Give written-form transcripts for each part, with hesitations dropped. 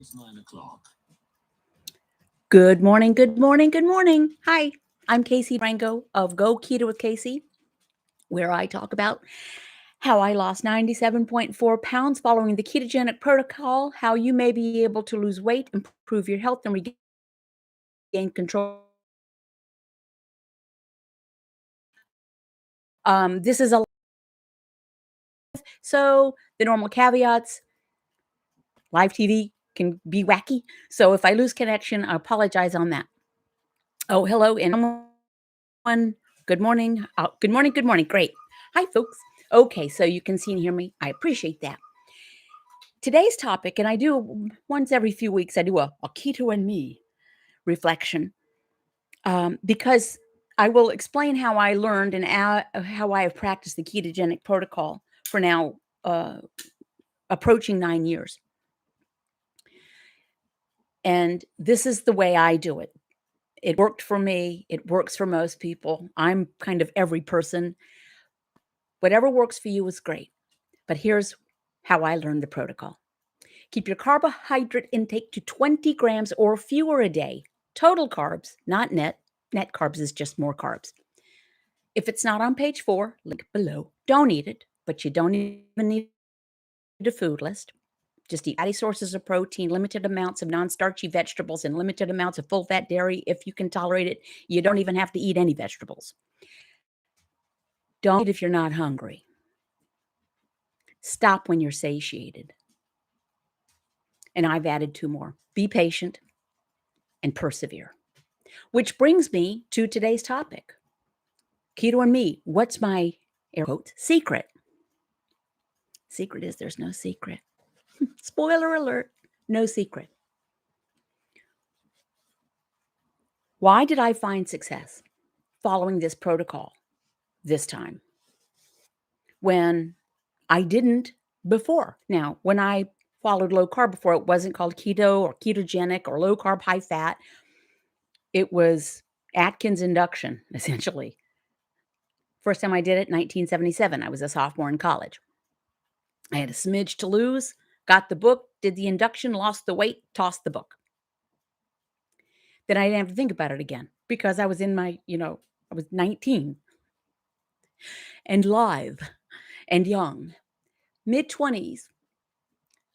It's 9 o'clock. Good morning, good morning, good morning. Hi, I'm Casey Durango of Go Keto with Casey, where I talk about how I lost 97.4 pounds following the ketogenic protocol, how you may be able to lose weight, improve your health, and regain control of your life. This is a so the normal caveats live TV can be wacky. So if I lose connection, I apologize on that. Oh, hello, and good morning. Good morning. Good morning. Great. Hi, folks. Okay, so you can see and hear me. I appreciate that. Today's topic, and I do once every few weeks, I do a keto and me reflection because I will explain how I learned and how I have practiced the ketogenic protocol for now approaching 9 years. And this is the way I do it. It worked for me. It works for most people. I'm kind of every person. Whatever works for you is great. But here's how I learned the protocol. Keep your carbohydrate intake to 20 grams or fewer a day. Total carbs, not net. Net carbs is just more carbs. If it's not on page 4, link below. Don't eat it, but you don't even need a food list. Just eat fatty sources of protein, limited amounts of non-starchy vegetables, and limited amounts of full-fat dairy. If you can tolerate it, you don't even have to eat any vegetables. Don't eat if you're not hungry. Stop when you're satiated. And I've added 2 more. Be patient and persevere. Which brings me to today's topic. Keto and me. What's my air quotes secret? Secret is there's no secret. Spoiler alert, no secret. Why did I find success following this protocol this time when I didn't before? Now, when I followed low carb before, it wasn't called keto or ketogenic or low carb, high fat. It was Atkins induction, essentially. First time I did it, 1977. I was a sophomore in college. I had a smidge to lose, got the book, did the induction, lost the weight, tossed the book. Then I didn't have to think about it again because I was in my, I was 19 and live and young. Mid 20s,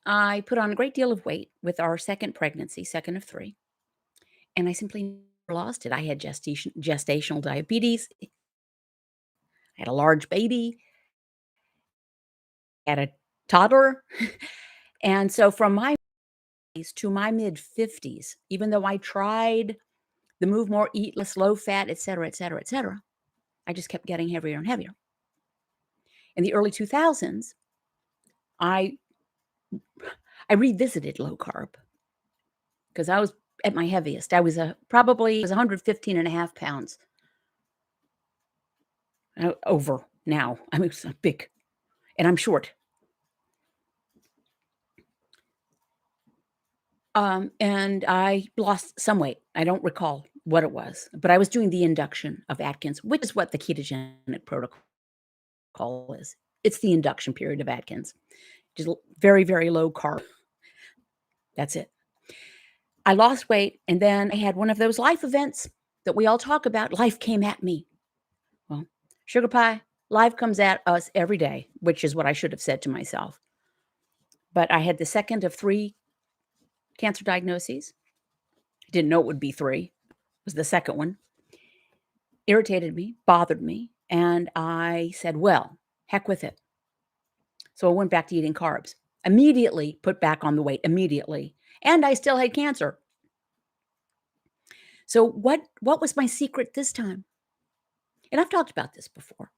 I put on a great deal of weight with our second pregnancy, second of 3, and I simply never lost it. I had gestational diabetes. I had a large baby. I had a toddler. And so from my to my mid 50s, even though I tried the move more, eat less, low fat, et cetera, et cetera, et cetera, I just kept getting heavier and heavier. In the early 2000s, I I revisited low carb because I was at my heaviest. I was probably 115 and a half pounds over now. I mean, it's big, and I'm short. And I lost some weight. I don't recall what it was, but I was doing the induction of Atkins, which is what the ketogenic protocol is. It's the induction period of Atkins, just very, very low carb. That's it. I lost weight, and then I had one of those life events that we all talk about. Life came at me. Well, sugar pie, life comes at us every day, which is what I should have said to myself. But I had the second of 3 cancer diagnoses. I didn't know it would be 3. It was the second one. Irritated me, bothered me, and I said, well, heck with it. So I went back to eating carbs. Immediately put back on the weight, immediately. And I still had cancer. So what was my secret this time? And I've talked about this before.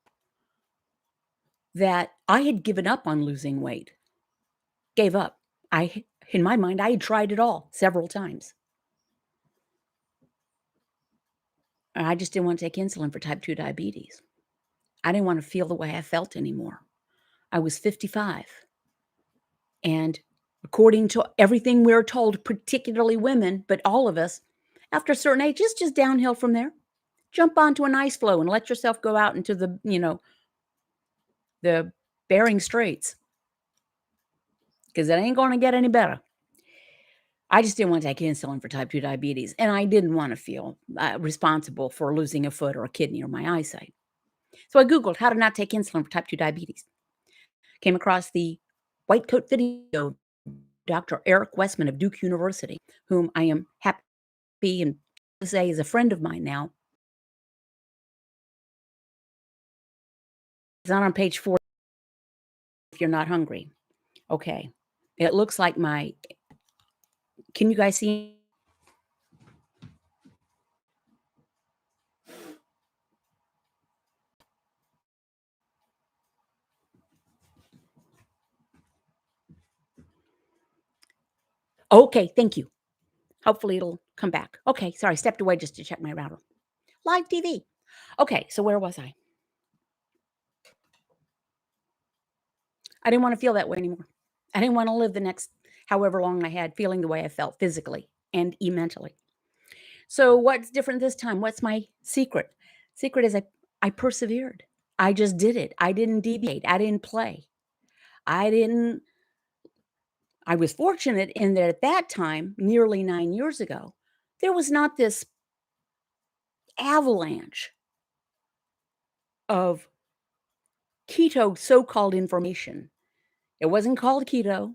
That I had given up on losing weight. Gave up. In my mind, I had tried it all several times. I just didn't want to take insulin for type 2 diabetes. I didn't want to feel the way I felt anymore. I was 55. And according to everything we're told, particularly women, but all of us, after a certain age, it's just downhill from there. Jump onto an ice floe and let yourself go out into the Bering Straits because it ain't going to get any better. I just didn't want to take insulin for type 2 diabetes, and I didn't want to feel responsible for losing a foot or a kidney or my eyesight. So I Googled how to not take insulin for type 2 diabetes. Came across the white coat video of Dr. Eric Westman of Duke University, whom I am happy and to say is a friend of mine now. It's not on page 4 if you're not hungry. Okay. It looks like my can you guys see? Okay, thank you. Hopefully it'll come back. Okay, sorry, stepped away just to check my router. Live TV. Okay, so where was I? I didn't want to feel that way anymore. I didn't want to live the next however long I had feeling the way I felt physically and mentally. So what's different this time? What's my secret? Secret is I persevered. I just did it. I didn't deviate. I didn't play. I didn't I was fortunate in that at that time, nearly 9 years ago, there was not this avalanche of keto so-called information. It wasn't called keto.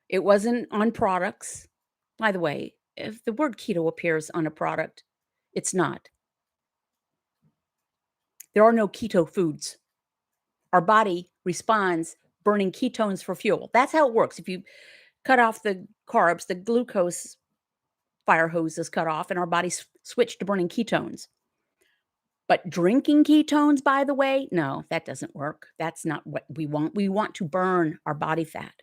It wasn't on products. By the way, if the word keto appears on a product, it's not. There are no keto foods. Our body responds burning ketones for fuel. That's how it works. If you cut off the carbs, the glucose fire hose is cut off, and our bodies switch to burning ketones. But drinking ketones, by the way, no, that doesn't work. That's not what we want. We want to burn our body fat.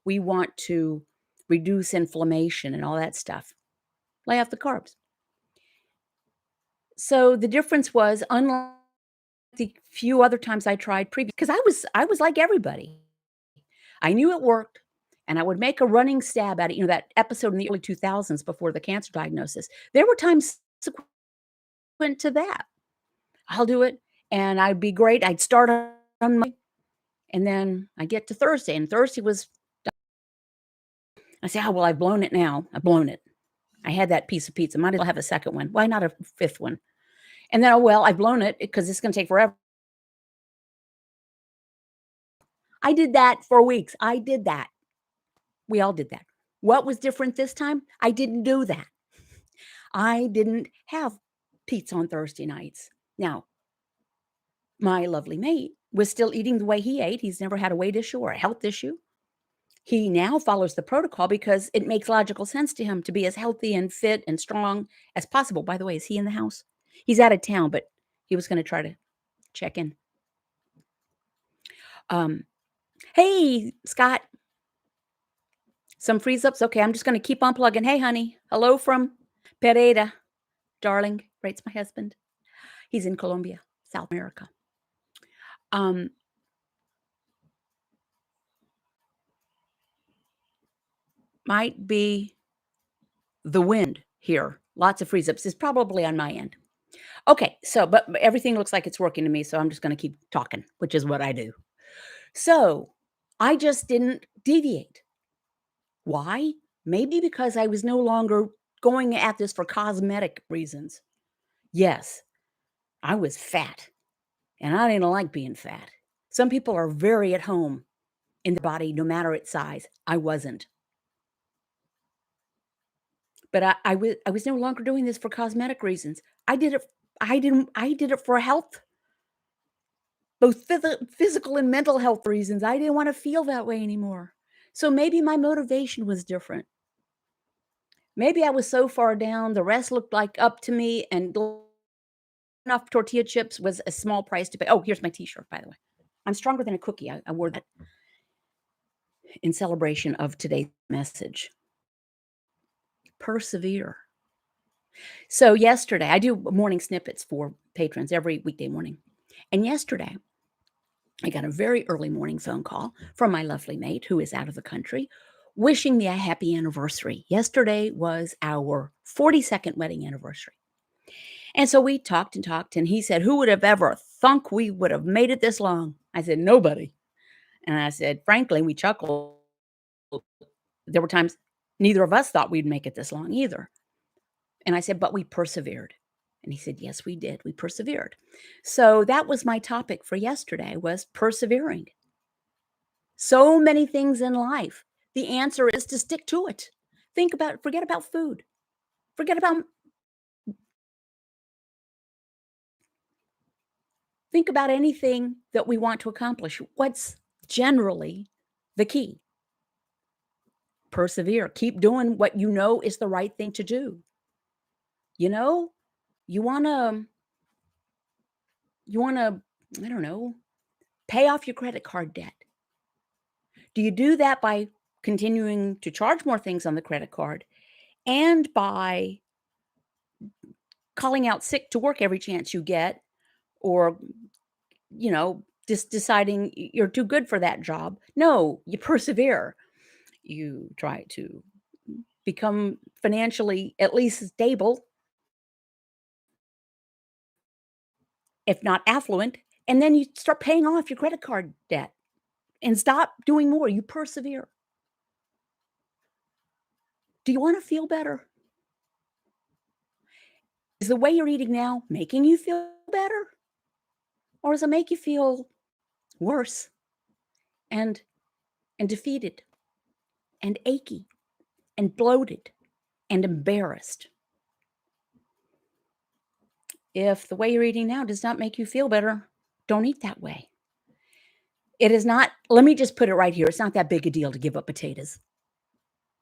We want to reduce inflammation and all that stuff. Lay off the carbs. So the difference was, unlike the few other times I tried previous, because I was like everybody. I knew it worked, and I would make a running stab at it. You know, that episode in the early 2000s before the cancer diagnosis. There were times subsequent to that. I'll do it, and I'd be great. I'd start on Monday, and then I get to Thursday, and Thursday was I say, "Oh, well, I've blown it now. I've blown it. I had that piece of pizza. Might as well have a second one. Why not a fifth one?" And then, "Oh, well, I've blown it because it's gonna take forever." I did that for weeks. I did that. We all did that. What was different this time? I didn't do that. I didn't have pizza on Thursday nights. Now, my lovely mate was still eating the way he ate. He's never had a weight issue or a health issue. He now follows the protocol because it makes logical sense to him to be as healthy and fit and strong as possible. By the way, is he in the house? He's out of town, but he was going to try to check in. Um, hey, Scott, some freeze ups. Okay, I'm just going to keep on plugging. Hey, honey. Hello from Pereira, darling. Writes my husband. He's in Colombia, South America. Um, might be the wind here. Lots of freeze ups. It's probably on my end. Okay, so but everything looks like it's working to me, so I'm just gonna keep talking, which is what I do. So, I just didn't deviate. Why? Maybe because I was no longer going at this for cosmetic reasons. Yes, I was fat, and I didn't like being fat. Some people are very at home in the body no matter its size. I wasn't. But I was no longer doing this for cosmetic reasons. I did it for health, both physical and mental health reasons. I didn't wanna feel that way anymore. So maybe my motivation was different. Maybe I was so far down, the rest looked like up to me, and enough tortilla chips was a small price to pay. Oh, here's my T-shirt, by the way. I'm stronger than a cookie. I wore that in celebration of today's message. Persevere. So yesterday, I do morning snippets for patrons every weekday morning. And yesterday, I got a very early morning phone call from my lovely mate who is out of the country, wishing me a happy anniversary. Yesterday was our 42nd wedding anniversary. And so we talked and talked, and he said, "Who would have ever thunk we would have made it this long?" I said, "Nobody." And I said, "Frankly," we chuckled. There were times Neither of us thought we'd make it this long either. And I said, but we persevered. And he said, yes, we did. We persevered. So that was my topic for yesterday, was persevering. So many things in life. The answer is to stick to it. Forget about food. Forget about, think about anything that we want to accomplish. What's generally the key? Persevere. Keep doing what you know is the right thing to do. You know, you want to, I don't know, pay off your credit card debt. Do you do that by continuing to charge more things on the credit card and by calling out sick to work every chance you get, or, just deciding you're too good for that job? No, you persevere. You try to become financially at least stable, if not affluent, and then you start paying off your credit card debt and stop doing more. You persevere. Do you want to feel better? Is the way you're eating now making you feel better? Or does it make you feel worse and defeated and achy and bloated and embarrassed? If the way you're eating now does not make you feel better, don't eat that way. It is not, let me just put it right here. It's not that big a deal to give up potatoes.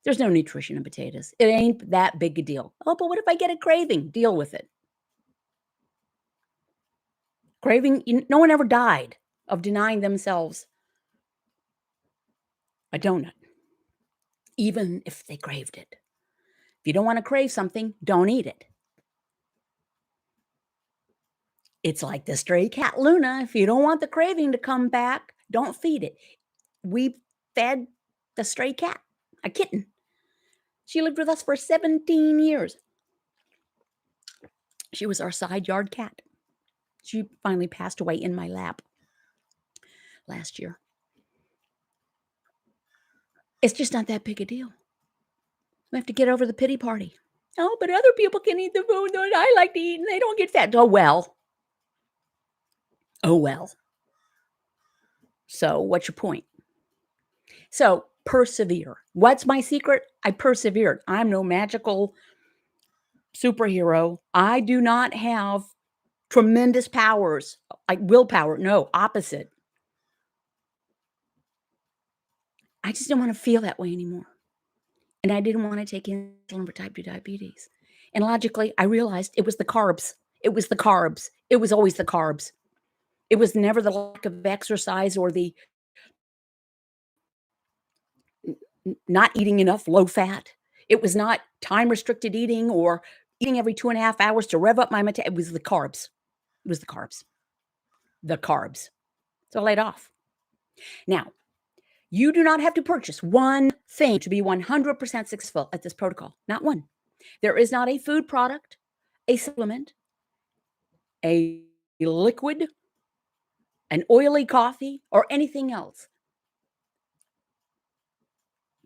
There's no nutrition in potatoes. It ain't that big a deal. Oh, but what if I get a craving? Deal with it. Craving, no one ever died of denying themselves a donut, even if they craved it. If you don't want to crave something, don't eat it. It's like the stray cat Luna. If you don't want the craving to come back, don't feed it. We fed the stray cat, a kitten. She lived with us for 17 years. She was our side yard cat. She finally passed away in my lap last year. It's just not that big a deal. We have to get over the pity party. Oh, but other people can eat the food that I like to eat and they don't get fat. Oh, well. Oh, well. So what's your point? So persevere. What's my secret? I persevered. I'm no magical superhero. I do not have tremendous powers like willpower. No, opposite. I just don't want to feel that way anymore. And I didn't want to take insulin for type 2 diabetes. And logically, I realized it was the carbs. It was the carbs. It was always the carbs. It was never the lack of exercise or the not eating enough low fat. It was not time restricted eating or eating every 2.5 hours to rev up my metabolism. It was the carbs. It was the carbs. The carbs. So I laid off. Now, you do not have to purchase one thing to be 100% successful at this protocol. Not one. There is not a food product, a supplement, a liquid, an oily coffee, or anything else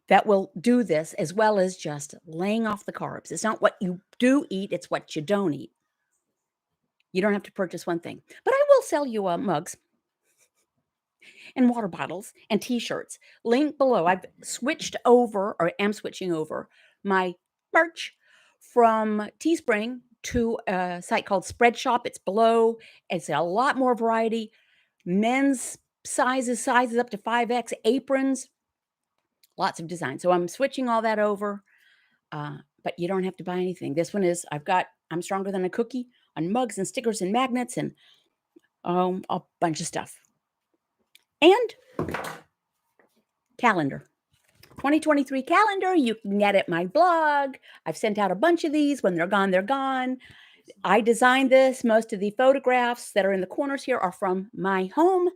that will do this as well as just laying off the carbs. It's not what you do eat, it's what you don't eat. You don't have to purchase one thing. But I will sell you mugs and water bottles and t-shirts. Link below. I've switched over, or am switching over, my merch from Teespring to a site called Spreadshop. It's below. It's a lot more variety. Men's sizes up to 5X, aprons, lots of designs. So I'm switching all that over, but you don't have to buy anything. This one is, I'm Stronger Than a Cookie on mugs and stickers and magnets and a bunch of stuff. And calendar. 2023 calendar, you can get at my blog. I've sent out a bunch of these. When they're gone, they're gone. I designed this. Most of the photographs that are in the corners here are from my home.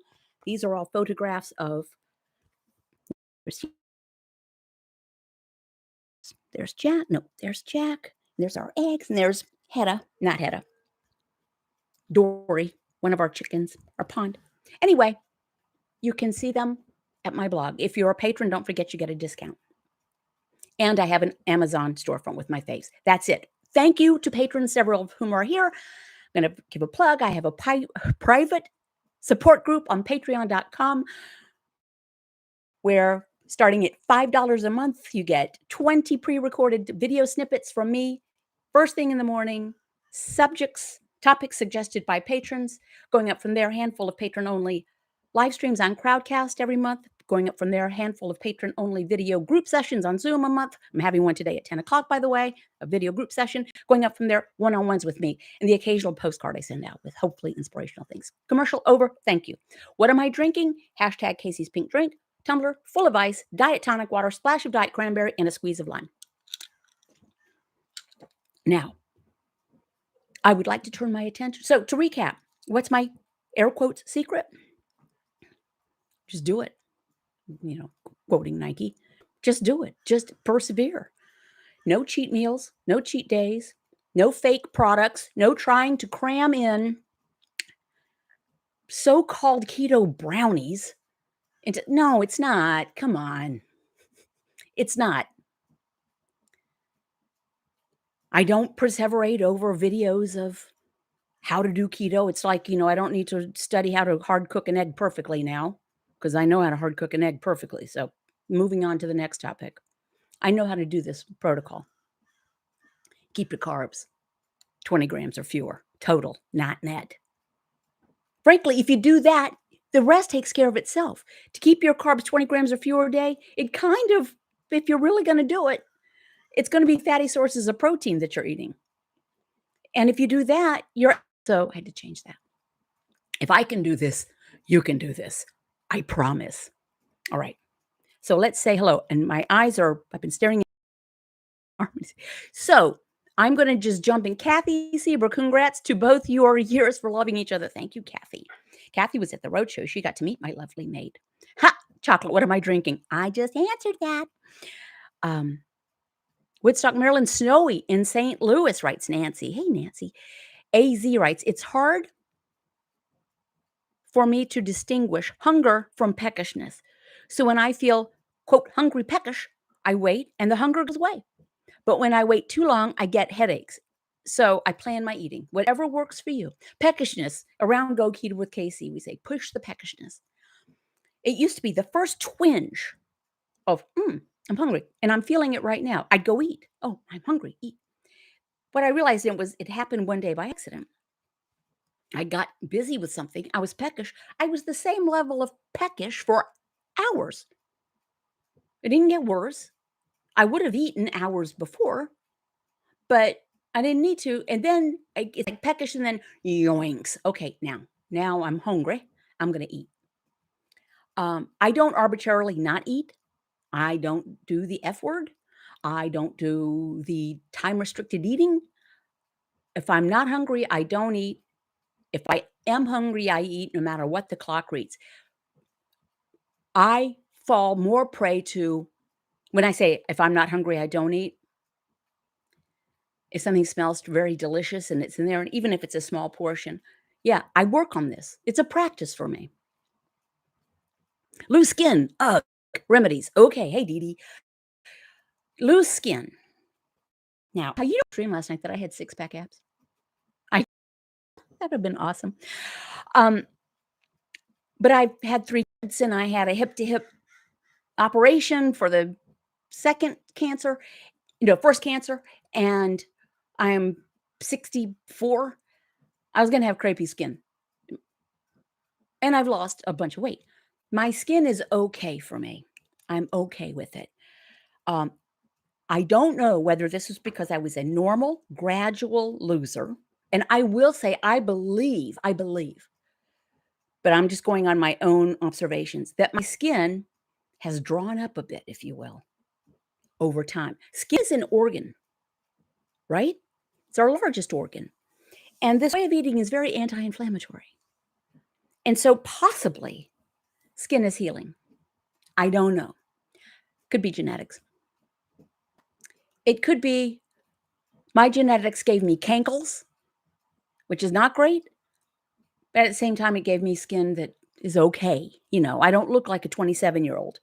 These are all photographs of, there's Jack. No, there's Jack. There's our eggs. And there's not Hedda. Dory, one of our chickens, our pond. Anyway, you can see them at my blog. If you're a patron, don't forget you get a discount. And I have an Amazon storefront with my face. That's it. Thank you to patrons, several of whom are here. I'm going to give a plug. I have a private support group on patreon.com where starting at $5 a month, you get 20 pre-recorded video snippets from me first thing in the morning, topics suggested by patrons. Going up from there, handful of patron-only live streams on Crowdcast every month. Going up from there, a handful of patron-only video group sessions on Zoom a month. I'm having one today at 10 o'clock, by the way, a video group session. Going up from there, one-on-ones with me, and the occasional postcard I send out with hopefully inspirational things. Commercial over. Thank you. What am I drinking? Hashtag Casey's Pink Drink. Tumbler full of ice, diet tonic water, splash of diet cranberry, and a squeeze of lime. Now, I would like to turn my attention. So to recap, what's my air quotes secret? Just do it. Quoting Nike, just do it. Just persevere. No cheat meals, no cheat days, no fake products, no trying to cram in so-called keto brownies. No, it's not. Come on. It's not. I don't perseverate over videos of how to do keto. It's like, I don't need to study how to hard cook an egg perfectly now because I know how to hard cook an egg perfectly. So moving on to the next topic. I know how to do this protocol. Keep your carbs 20 grams or fewer total, not net. Frankly, if you do that, the rest takes care of itself. To keep your carbs 20 grams or fewer a day, it kind of, if you're really going to do it, it's going to be fatty sources of protein that you're eating. And if you do that, so I had to change that. If I can do this, you can do this. I promise. All right. So let's say hello. And my eyes I've been staring at arms. So I'm going to just jump in. Kathy Sieber, congrats to both your years for loving each other. Thank you, Kathy. Kathy was at the roadshow. She got to meet my lovely maid. Ha! Chocolate. What am I drinking? I just answered that. Woodstock, Maryland, snowy in St. Louis, writes Nancy. Hey, Nancy. AZ writes, it's hard for me to distinguish hunger from peckishness. So when I feel, quote, hungry peckish, I wait and the hunger goes away. But when I wait too long, I get headaches. So I plan my eating, whatever works for you. Peckishness, around Go Keto with Casey, we say, push the peckishness. It used to be the first twinge of, I'm hungry and I'm feeling it right now. I'd go eat. Oh, I'm hungry, eat. What I realized it happened one day by accident. I got busy with something. I was peckish. I was the same level of peckish for hours. It didn't get worse. I would have eaten hours before, but I didn't need to. And then it's like peckish and then yoinks. Okay, now I'm hungry. I'm going to eat. I don't arbitrarily not eat. I don't do the F word. I don't do the time restricted eating. If I'm not hungry, I don't eat. If I am hungry, I eat no matter what the clock reads. I fall more prey to, when I say, if I'm not hungry, I don't eat. If something smells very delicious and it's in there, and even if it's a small portion, yeah, I work on this. It's a practice for me. Loose skin, remedies. Okay, hey, Dee Dee. Loose skin. Now, you don't dream last night that I had 6-pack abs? That would have been awesome. But I've had 3 kids and I had a hip-to-hip operation for the first cancer, and I'm 64. I was going to have crepey skin. And I've lost a bunch of weight. My skin is okay for me. I'm okay with it. I don't know whether this was because I was a normal, gradual loser. And I will say, I believe, but I'm just going on my own observations, that my skin has drawn up a bit, if you will, over time. Skin is an organ, right? It's our largest organ. And this way of eating is very anti-inflammatory. And so possibly skin is healing. I don't know. Could be genetics. It could be my genetics gave me cankles, which is not great. But at the same time, it gave me skin that is okay. I don't look like a 27-year-old.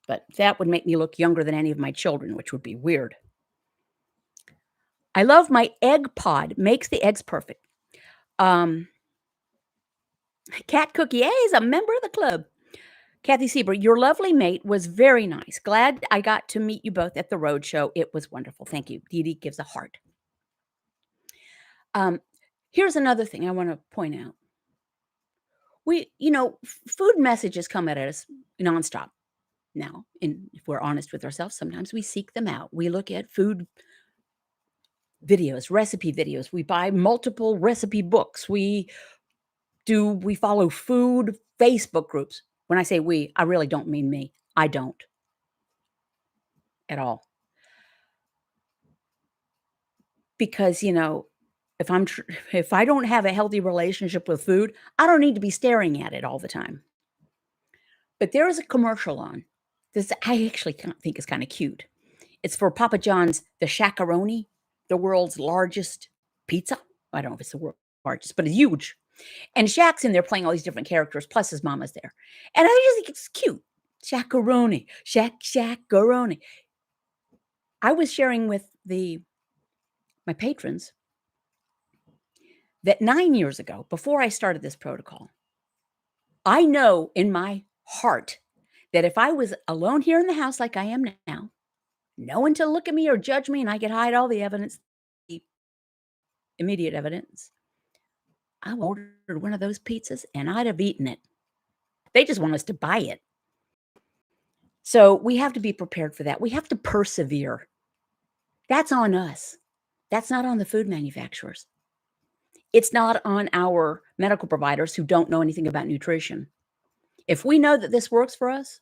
but that would make me look younger than any of my children, which would be weird. I love my egg pod. Makes the eggs perfect. Cat Cookie, hey, he's a member of the club. Kathy Sieber, your lovely mate was very nice. Glad I got to meet you both at the road show. It was wonderful. Thank you. Dee Dee gives a heart. Here's another thing I want to point out. Food messages come at us nonstop. Now, if we're honest with ourselves, sometimes we seek them out. We look at food videos, recipe videos. We buy multiple recipe books. We follow food Facebook groups. When I say we, I really don't mean me. I don't at all. Because, if I don't have a healthy relationship with food, I don't need to be staring at it all the time. But there is a commercial on. This I actually think is kind of cute. It's for Papa John's, the Shaq-a-Roni, the world's largest pizza. I don't know if it's the world's largest, but it's huge. And Shaq's in there playing all these different characters, plus his mama's there. And I just think it's cute. Shaq-a-Roni, Shaq-a-Roni. I was sharing with my patrons that 9 years ago, before I started this protocol, I know in my heart that if I was alone here in the house like I am now, no one to look at me or judge me, and I could hide all the evidence, the immediate evidence, I would have ordered one of those pizzas and I'd have eaten it. They just want us to buy it. So we have to be prepared for that. We have to persevere. That's on us. That's not on the food manufacturers. It's not on our medical providers who don't know anything about nutrition. If we know that this works for us,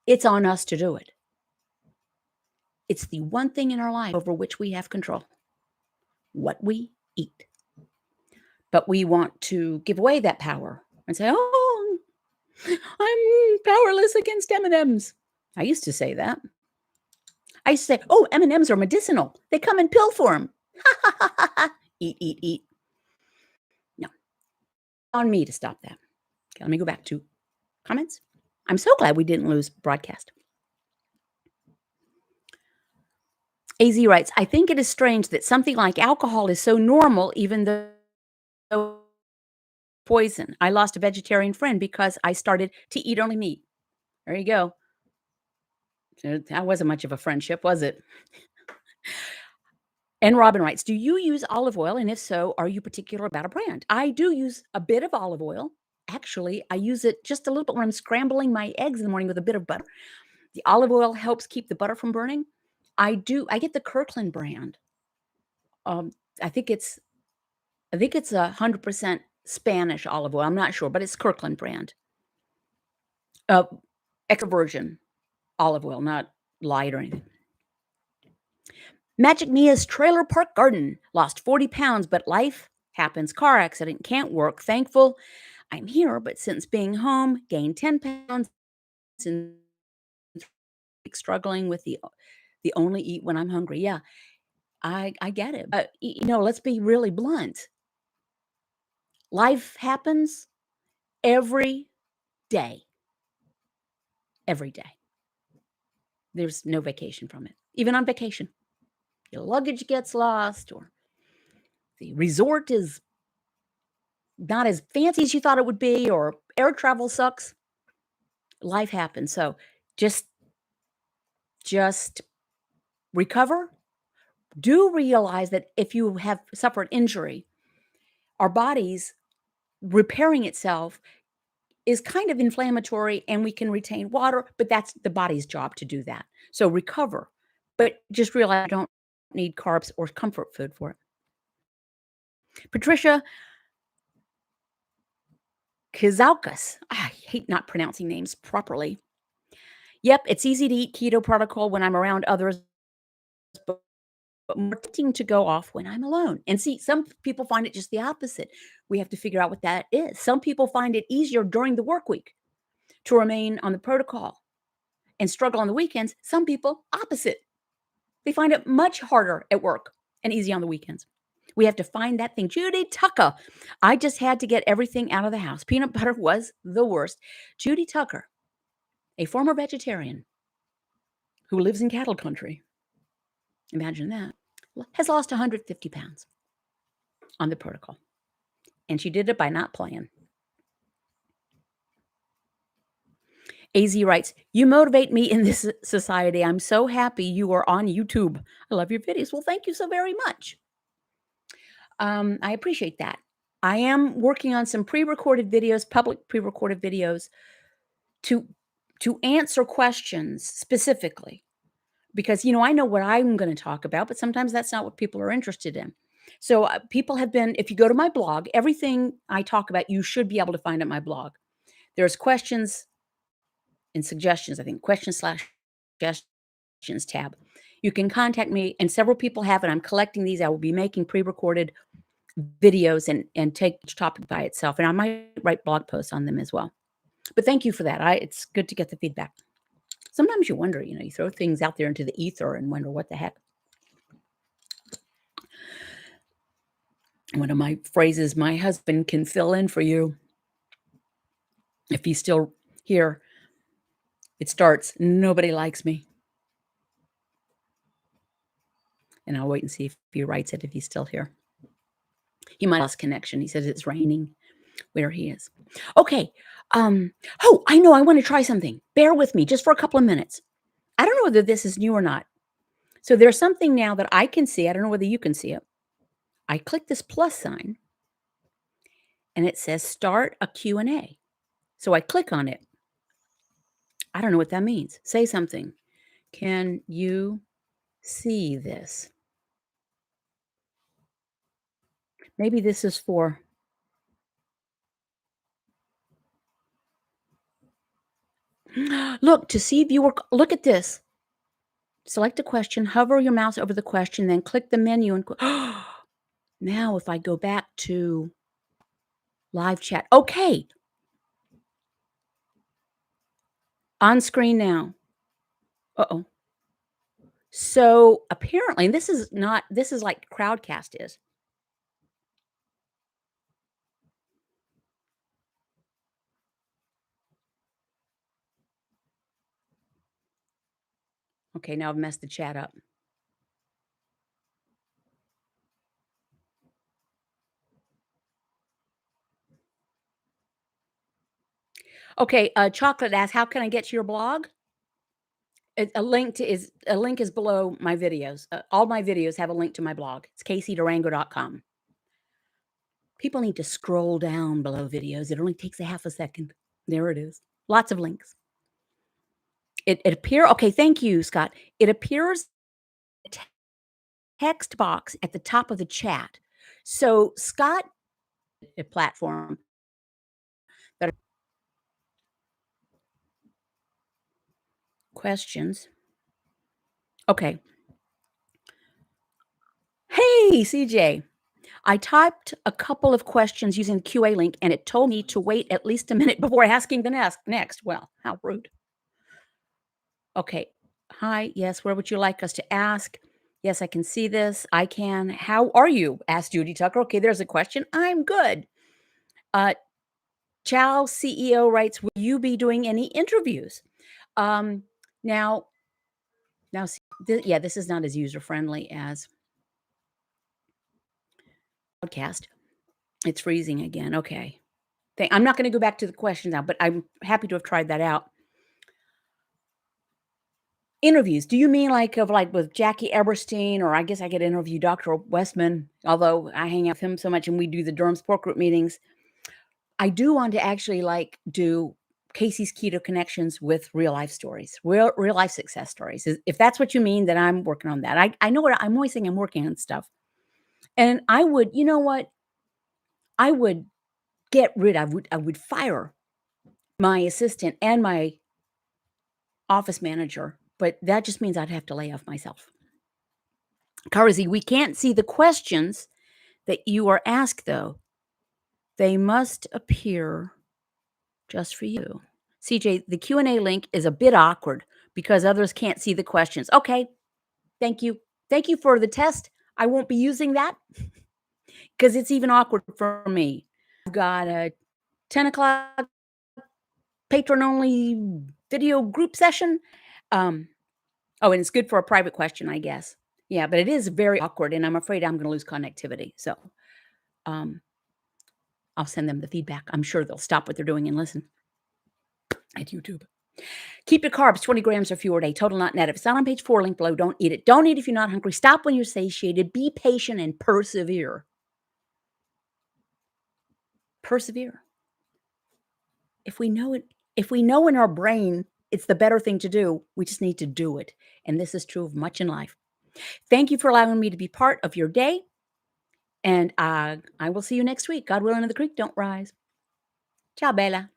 it's on us to do it. It's the one thing in our life over which we have control, what we eat. But we want to give away that power and say, oh, I'm powerless against M&Ms. I used to say that. I used to say, oh, M&Ms are medicinal. They come in pill form. Eat. No. On me to stop that. Okay, let me go back to comments. I'm so glad we didn't lose broadcast. AZ writes, I think it is strange that something like alcohol is so normal, even though poison. I lost a vegetarian friend because I started to eat only meat. There you go. That wasn't much of a friendship, was it? And Robin writes, do you use olive oil? And if so, are you particular about a brand? I do use a bit of olive oil. Actually, I use it just a little bit when I'm scrambling my eggs in the morning with a bit of butter. The olive oil helps keep the butter from burning. I get the Kirkland brand. I think it's 100% Spanish olive oil. I'm not sure, but it's Kirkland brand. Extra virgin olive oil, not light or anything. Magic Mia's trailer park garden lost 40 pounds, but life happens. Car accident, can't work. Thankful I'm here, but since being home, gained 10 pounds and struggling with the only eat when I'm hungry. Yeah, I get it. But, let's be really blunt. Life happens every day. Every day. There's no vacation from it. Even on vacation. Your luggage gets lost, or the resort is not as fancy as you thought it would be, or air travel sucks. Life happens. So just recover. Do realize that if you have suffered injury, our body's repairing itself is kind of inflammatory, and we can retain water, but that's the body's job to do that. So recover, but just realize you don't need carbs or comfort food for it. Patricia Kizalkas, I hate not pronouncing names properly. Yep, it's easy to eat keto protocol when I'm around others, but more tempting to go off when I'm alone. And see, some people find it just the opposite. We have to figure out what that is. Some people find it easier during the work week to remain on the protocol and struggle on the weekends. Some people, opposite. They find it much harder at work and easy on the weekends. We have to find that thing. Judy Tucker. I just had to get everything out of the house. Peanut butter was the worst. Judy Tucker, a former vegetarian, who lives in cattle country, imagine that, has lost 150 pounds on the protocol. And she did it by not playing. AZ writes, "You motivate me in this society. I'm so happy you are on YouTube. I love your videos." Well, thank you so very much. I appreciate that. I am working on some pre-recorded videos, public pre-recorded videos to answer questions specifically because I know what I'm going to talk about, but sometimes that's not what people are interested in. So people have been, if you go to my blog, everything I talk about, you should be able to find at my blog. There's questions and suggestions, I think, questions/suggestions tab. You can contact me, and several people have, and I'm collecting these. I will be making pre-recorded videos and take each topic by itself, and I might write blog posts on them as well. But thank you for that. It's good to get the feedback. Sometimes you wonder, you throw things out there into the ether and wonder what the heck. One of my phrases, my husband can fill in for you if he's still here. It starts, "Nobody likes me." And I'll wait and see if he writes it if he's still here. He might have lost connection. He says it's raining where he is. Okay. Oh, I know. I want to try something. Bear with me just for a couple of minutes. I don't know whether this is new or not. So there's something now that I can see. I don't know whether you can see it. I click this plus sign and it says start a Q&A. So I click on it. I don't know what that means. Say something. Can you see this? Maybe this is for look to see viewer. Look at this. Select a question, hover your mouse over the question, then click the menu and now if I go back to live chat. Okay. On screen now. Uh-oh. So apparently, and this is like Crowdcast is. Okay, now I've messed the chat up. Okay, Chocolate asks, how can I get to your blog? A link is below my videos. All my videos have a link to my blog. It's caseydurango.com. People need to scroll down below videos. It only takes a half a second. There it is. Lots of links. It appears. Okay, thank you, Scott. It appears text box at the top of the chat. So Scott, a platform that questions. Okay. Hey, CJ. I typed a couple of questions using the QA link and it told me to wait at least a minute before asking the next. Well, how rude. Okay. Hi. Yes. Where would you like us to ask? Yes, I can see this. I can. How are you? Asked Judy Tucker. Okay, there's a question. I'm good. Chow CEO writes, will you be doing any interviews? Now, yeah, this is not as user-friendly as podcast. It's freezing again. Okay. I'm not going to go back to the question now, but I'm happy to have tried that out. Interviews. Do you mean like with Jackie Eberstein, or I guess I could interview Dr. Westman, although I hang out with him so much and we do the Durham Support Group meetings. I do want to actually do Casey's Keto Connections with real life stories, real life success stories. If that's what you mean, then I'm working on that. I know what I'm always saying. I'm working on stuff. And I would, you know what? I would I would fire my assistant and my office manager, but that just means I'd have to lay off myself. Karzi, we can't see the questions that you are asked, though. They must appear just for you. CJ, the Q&A link is a bit awkward because others can't see the questions. Okay, thank you. Thank you for the test. I won't be using that because it's even awkward for me. I've got a 10 o'clock patron-only video group session. Oh, and it's good for a private question, I guess. Yeah, but it is very awkward, and I'm afraid I'm gonna lose connectivity, so, um, I'll send them the feedback. I'm sure they'll stop what they're doing and listen at YouTube. Keep your carbs 20 grams or fewer a day, total not net. If it's not on page 4, link below, don't eat it. Don't eat if you're not hungry. Stop when you're satiated. Be patient and persevere. Persevere. If we know in our brain it's the better thing to do, we just need to do it, and this is true of much in life. Thank you for allowing me to be part of your day, and, I will see you next week. God willing and the creek don't rise. Ciao, bella.